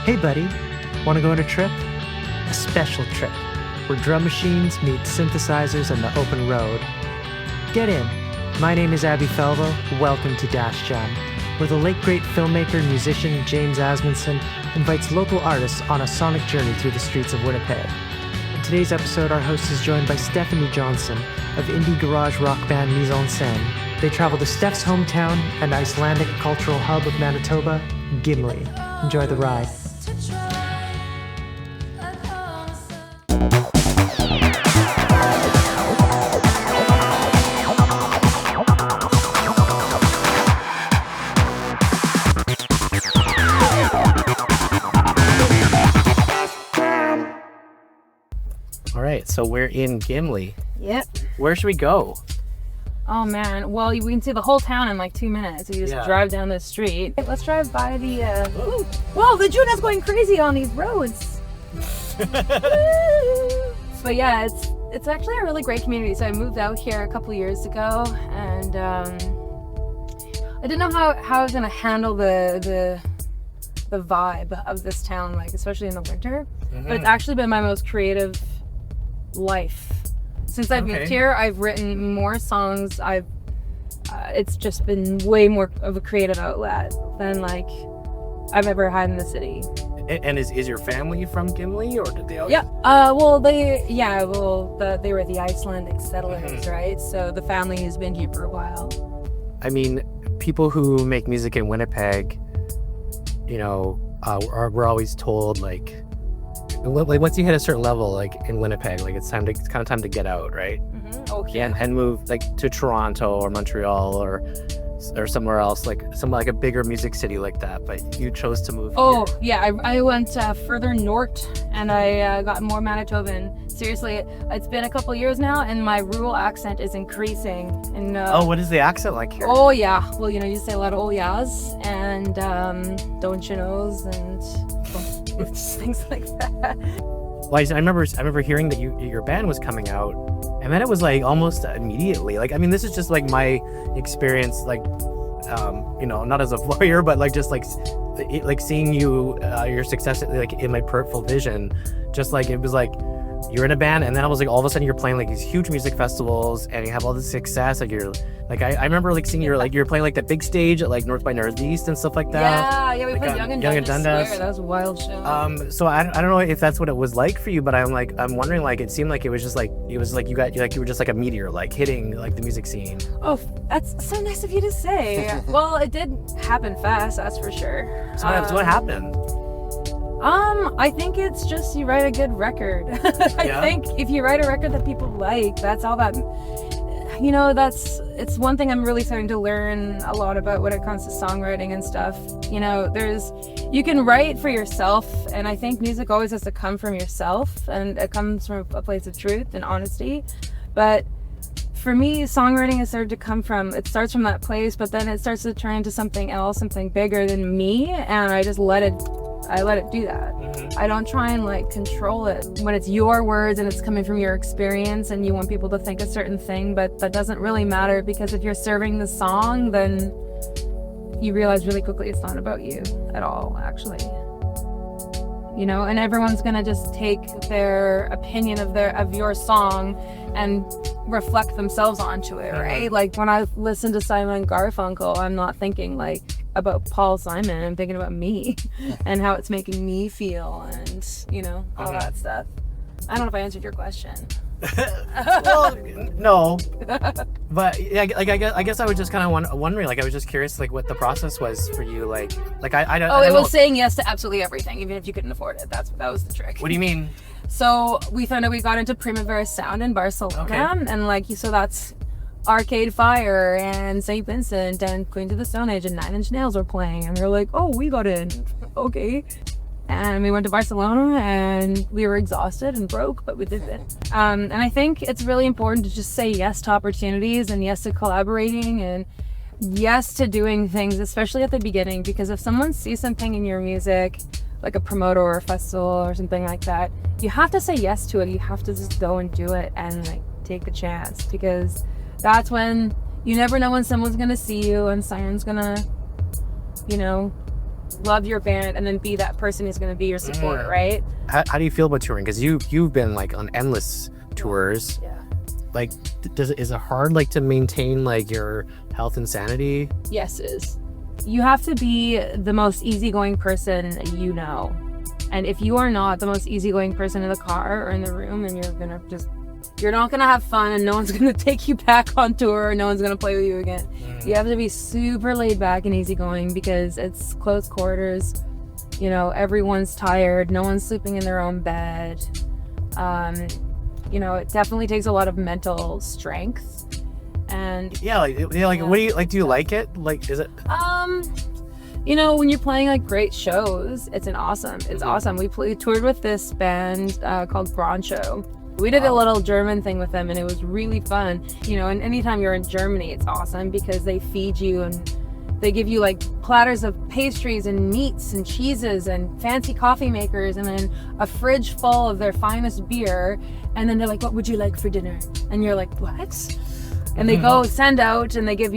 Hey buddy, want to go on a trip? A special trip, where drum machines meet synthesizers and the open road. Get in. My name is Abby Felvo. Welcome to Dash Jam, where the late great filmmaker and musician Jaimz Asmundson invites local artists on a sonic journey through the streets of Winnipeg. In today's episode, our host is joined by Stefanie Johnson of indie garage rock band Mise. They travel to Stef's hometown and Icelandic cultural hub of Manitoba, Gimli. Enjoy the ride. All right, so we're in Gimli. Yep. Where should we go? Oh man, well we can see the whole town in like 2 minutes. You just drive down the street. Let's drive by the, whoa, the Juna's going crazy on these roads. But yeah, it's actually a really great community. So I moved out here a couple years ago, and I didn't know how I was gonna handle the vibe of this town, like especially in the winter. Mm-hmm. But it's actually been my most creative life. Since I've moved here, I've written more songs. It's just been way more of a creative outlet than like I've ever had in the city. And is your family from Gimli, or did they all? Yeah. They were the Icelandic settlers, right? So the family has been here for a while. I mean, people who make music in Winnipeg, we're always told like once you hit a certain level, like in Winnipeg, like it's kind of time to get out, right? Mm-hmm. Oh yeah. And move like to Toronto or Montreal or somewhere else, like a bigger music city like that. But you chose to move. Oh here. Yeah, I went further north, and I got more Manitoban. Seriously, it's been a couple years now, and my rural accent is increasing. And what is the accent like here? Oh yeah, well you say a lot of oh yeahs and don't you knows and things like that. Well, I remember hearing that your band was coming out, and then it was like almost immediately. Like, I mean, this is just like my experience, like, not as a lawyer, but like just like seeing your success, like in my peripheral vision, just like it was like you're in a band, and then I was like all of a sudden you're playing like these huge music festivals, and you have all this success. Like you're like I remember like seeing you're playing like that big stage at like North by Northeast and stuff like that. Yeah, we like, played Young and Dundas. That was a wild show. So I don't know if that's what it was like for you, but I'm wondering, like it seemed like it was just like you were just like a meteor, like hitting like the music scene. Oh, that's so nice of you to say. Well, it did happen fast, that's for sure. So what happened? I think it's just you write a good record. I think if you write a record that people like, that's all that, it's one thing I'm really starting to learn a lot about when it comes to songwriting and stuff. You can write for yourself, and I think music always has to come from yourself, and it comes from a place of truth and honesty. But for me, songwriting has started to it starts from that place, but then it starts to turn into something else, something bigger than me, and I just let it do that. Mm-hmm. I don't try and like control it. When it's your words and it's coming from your experience and you want people to think a certain thing, but that doesn't really matter, because if you're serving the song, then you realize really quickly it's not about you at all, actually. And everyone's gonna just take their opinion of your song and reflect themselves onto it, right? Like when I listen to Simon & Garfunkel, I'm not thinking like about Paul Simon. I'm thinking about me and how it's making me feel, and all that stuff. I don't know if I answered your question. Well, no, but yeah, like I guess I was just kind of wondering, like I was just curious, like what the process was for you, like I don't. Oh, it was saying yes to absolutely everything, even if you couldn't afford it. That was the trick. What do you mean? So we found out we got into Primavera Sound in Barcelona, and so that's Arcade Fire and St. Vincent and Queens of the Stone Age and Nine Inch Nails were playing, and we were like, oh, we got in, okay. And we went to Barcelona, and we were exhausted and broke, but we did it. And I think it's really important to just say yes to opportunities, and yes to collaborating, and yes to doing things, especially at the beginning, because if someone sees something in your music, like a promoter or a festival or something like that, you have to say yes to it. You have to just go and do it and like take the chance, because that's when you never know when someone's gonna see you and someone's gonna, love your band and then be that person who's going to be your supporter, right? How do you feel about touring? Because you've been like on endless tours. Yeah. Like, is it hard like to maintain like your health and sanity? Yes, it is. You have to be the most easygoing person you know. And if you are not the most easygoing person in the car or in the room, then you're not gonna have fun, and no one's gonna take you back on tour, or no one's gonna play with you again. You have to be super laid back and easygoing because it's close quarters. You know, everyone's tired. No one's sleeping in their own bed. You know, it definitely takes a lot of mental strength. And what do you like? Do you like it? Like, is it? You know, when you're playing like great shows, it's awesome. We toured with this band called Broncho. We did a little German thing with them, and it was really fun. You know, and anytime you're in Germany, it's awesome because they feed you and they give you like platters of pastries and meats and cheeses and fancy coffee makers, and then a fridge full of their finest beer. And then they're like, "What would you like for dinner?" And you're like, "What?" And they send out and they bring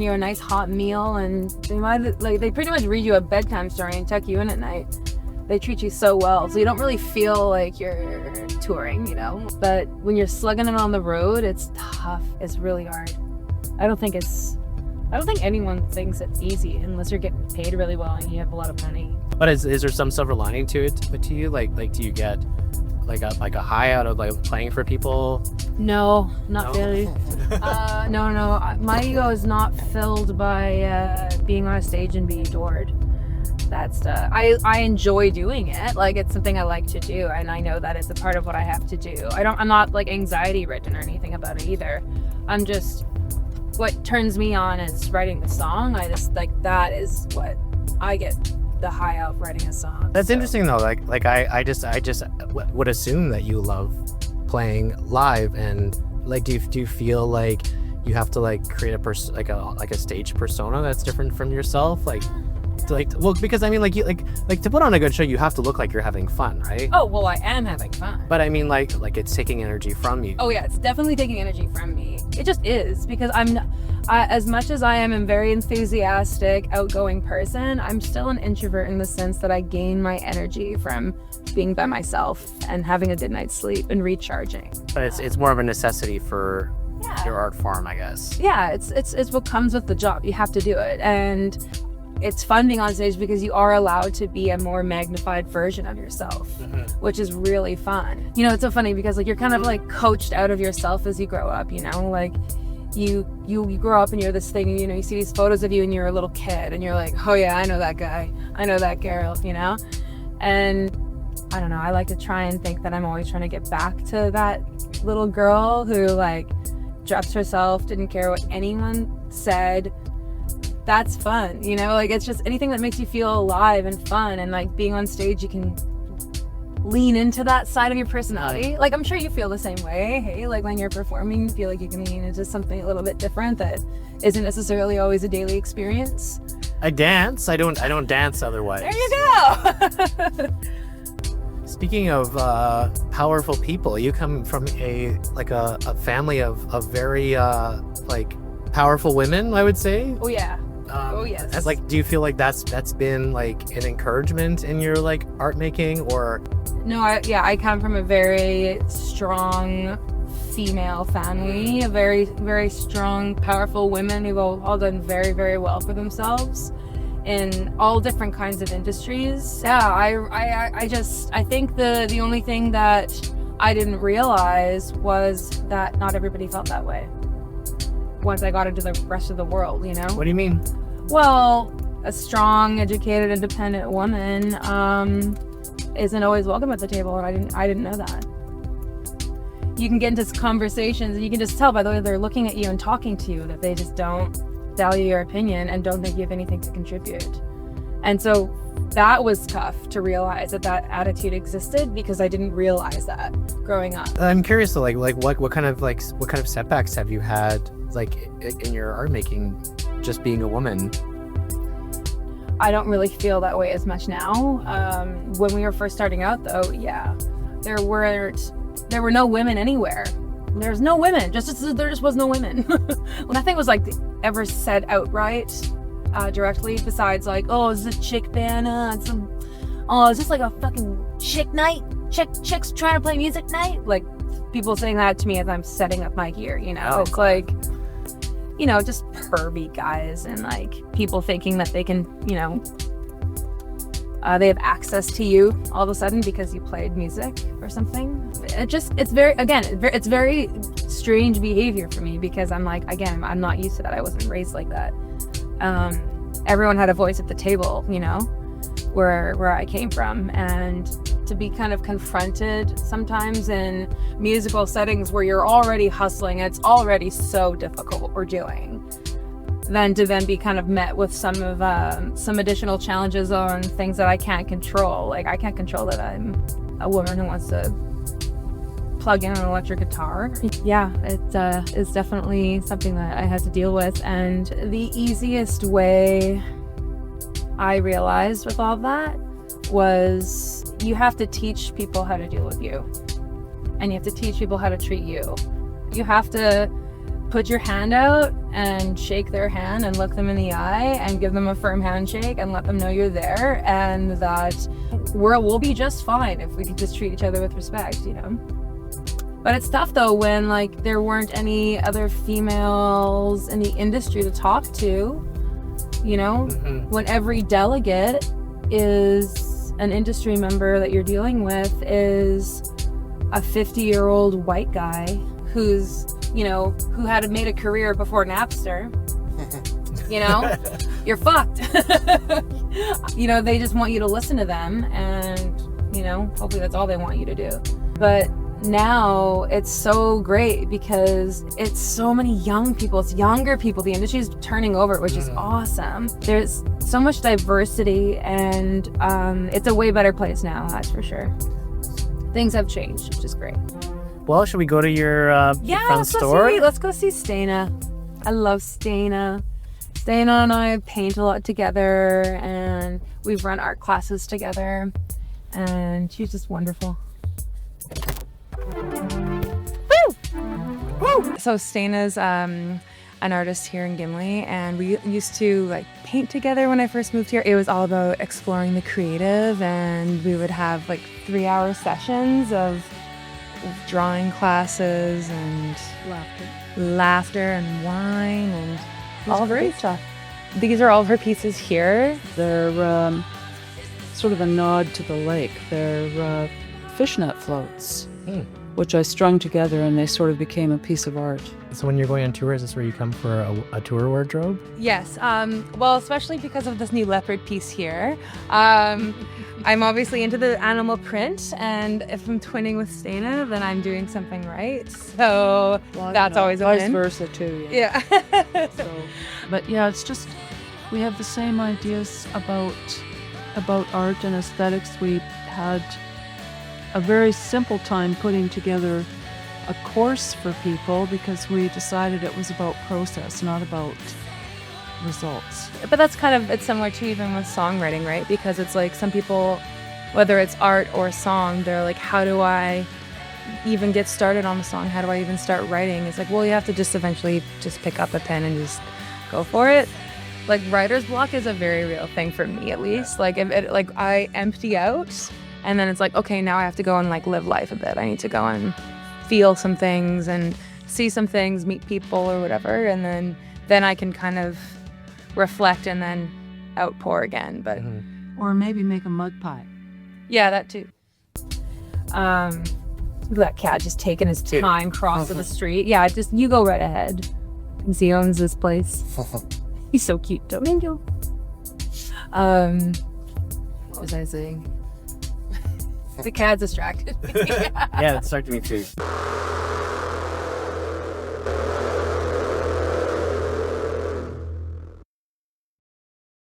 you a nice hot meal, and they pretty much read you a bedtime story and tuck you in at night. They treat you so well, so you don't really feel like you're touring, you know. But when you're slugging it on the road, it's tough. It's really hard. I don't think anyone thinks it's easy unless you're getting paid really well and you have a lot of money. But is there some silver lining to it? But to you, like do you get like a high out of like playing for people? No, not really. No. My ego is not filled by being on a stage and being adored. That's I enjoy doing it. Like, it's something I like to do, and I know that it's a part of what I have to do. I'm not like anxiety ridden or anything about it either. I'm just, what turns me on is writing the song. I just like, that is what I get the high out of writing a song. That's interesting though. Like I just would assume that you love playing live, and like do you feel like you have to like create a stage persona that's different from yourself? Well, because I mean, like to put on a good show, you have to look like you're having fun, right? Oh, well, I am having fun. But I mean, like it's taking energy from you. Oh yeah, it's definitely taking energy from me. It just is, because as much as I am a very enthusiastic, outgoing person, I'm still an introvert in the sense that I gain my energy from being by myself and having a good night's sleep and recharging. But it's more of a necessity for your art form, I guess. Yeah, it's what comes with the job. You have to do it, and it's fun being on stage because you are allowed to be a more magnified version of yourself, which is really fun. You know, it's so funny because like you're kind of like coached out of yourself as you grow up, you know, like you grow up and you're this thing, you know, you see these photos of you and you're a little kid and you're like, oh yeah, I know that guy, I know that girl, you know. And I don't know, I like to try and think that I'm always trying to get back to that little girl who like dressed herself, didn't care what anyone said. That's fun, you know, like it's just anything that makes you feel alive and fun, and like being on stage, you can lean into that side of your personality. Like, I'm sure you feel the same way. Hey, like when you're performing, you feel like you can lean into something a little bit different that isn't necessarily always a daily experience. I dance. I don't dance otherwise. There you go. Speaking of powerful people, you come from a family of very like powerful women, I would say. Oh yeah. Oh yes. Like, do you feel like that's been like an encouragement in your like art making, or? No, I come from a very strong female family, a very, very strong, powerful women who've all done very, very well for themselves in all different kinds of industries. Yeah, I think the only thing that I didn't realize was that not everybody felt that way once I got into the rest of the world, you know? What do you mean? Well, a strong, educated, independent woman isn't always welcome at the table, and I didn't know that. You can get into conversations and you can just tell by the way they're looking at you and talking to you that they just don't value your opinion and don't think you have anything to contribute. And so that was tough to realize that attitude existed, because I didn't realize that growing up. I'm curious though, like what kind of setbacks have you had like in your art making, just being a woman? I don't really feel that way as much now. When we were first starting out though, yeah, there were no women anywhere. There's no women. There just was no women. Nothing was like ever said outright. directly, besides like, oh, is this a chick band? Is this like a fucking chick night? Chicks trying to play music night? Like, people saying that to me as I'm setting up my gear, you know? It's like, you know, just pervy guys and like people thinking that they can, you know, they have access to you all of a sudden because you played music or something. It's very strange behavior for me because I'm like, again, I'm not used to that. I wasn't raised like that. Everyone had a voice at the table, you know, where I came from, and to be kind of confronted sometimes in musical settings where you're already hustling, it's already so difficult what we're doing, then to then be kind of met with some additional challenges on things that I can't control. Like, I can't control that I'm a woman who wants to plug in an electric guitar. Yeah, it is definitely something that I had to deal with, and the easiest way I realized with all that was you have to teach people how to deal with you, and you have to teach people how to treat you. You have to put your hand out and shake their hand and look them in the eye and give them a firm handshake and let them know you're there, and that we'll be just fine if we can just treat each other with respect, you know. But it's tough though when like there weren't any other females in the industry to talk to, you know, when every delegate is an industry member that you're dealing with is a 50-year-old white guy who's, you know, who had made a career before Napster. You know, you're fucked. You know, they just want you to listen to them, and, you know, hopefully that's all they want you to do. But now it's so great because it's so many young people, it's younger people, the industry is turning over, which is awesome. There's so much diversity, and it's a way better place now, that's for sure. Things have changed, which is great. Well, should we go to your friend's store? Let's go see Stena. I love Stena. Stena and I paint a lot together, and we've run art classes together, and she's just wonderful. Woo! Woo! So Stena's an artist here in Gimli, and we used to like paint together when I first moved here. It was all about exploring the creative, and we would have like 3-hour sessions of drawing classes and laughter and wine and all great stuff. These are all of her pieces here. They're sort of a nod to the lake. They're fishnet floats, which I strung together, and they sort of became a piece of art. So when you're going on tour, is this where you come for a tour wardrobe? Yes. Well, especially because of this new leopard piece here. I'm obviously into the animal print, and if I'm twinning with Stena, then I'm doing something right. So that's always a win. Vice versa too. Yeah. But yeah, it's just we have the same ideas about art and aesthetics. We had a very simple time putting together a course for people because we decided it was about process, not about results. But that's kind of, it's similar to even with songwriting, right? Because it's like some people, whether it's art or song, they're like, how do I even get started on a song? How do I even start writing? It's like, well, you have to just eventually just pick up a pen and just go for it. Like, writer's block is a very real thing for me, at least. Like, if it, like I empty out, and then it's like, okay, now I have to go and like live life a bit. I need to go and feel some things and see some things, meet people or whatever, and then I can kind of reflect and then outpour again. But or maybe make a mud pie. Yeah, that too. That cat just taking his time crossing the street. Yeah, just you go right ahead. Because he owns this place. He's so cute, Domingo. What was I saying? The cat's distracted me. Yeah, it distracted me too.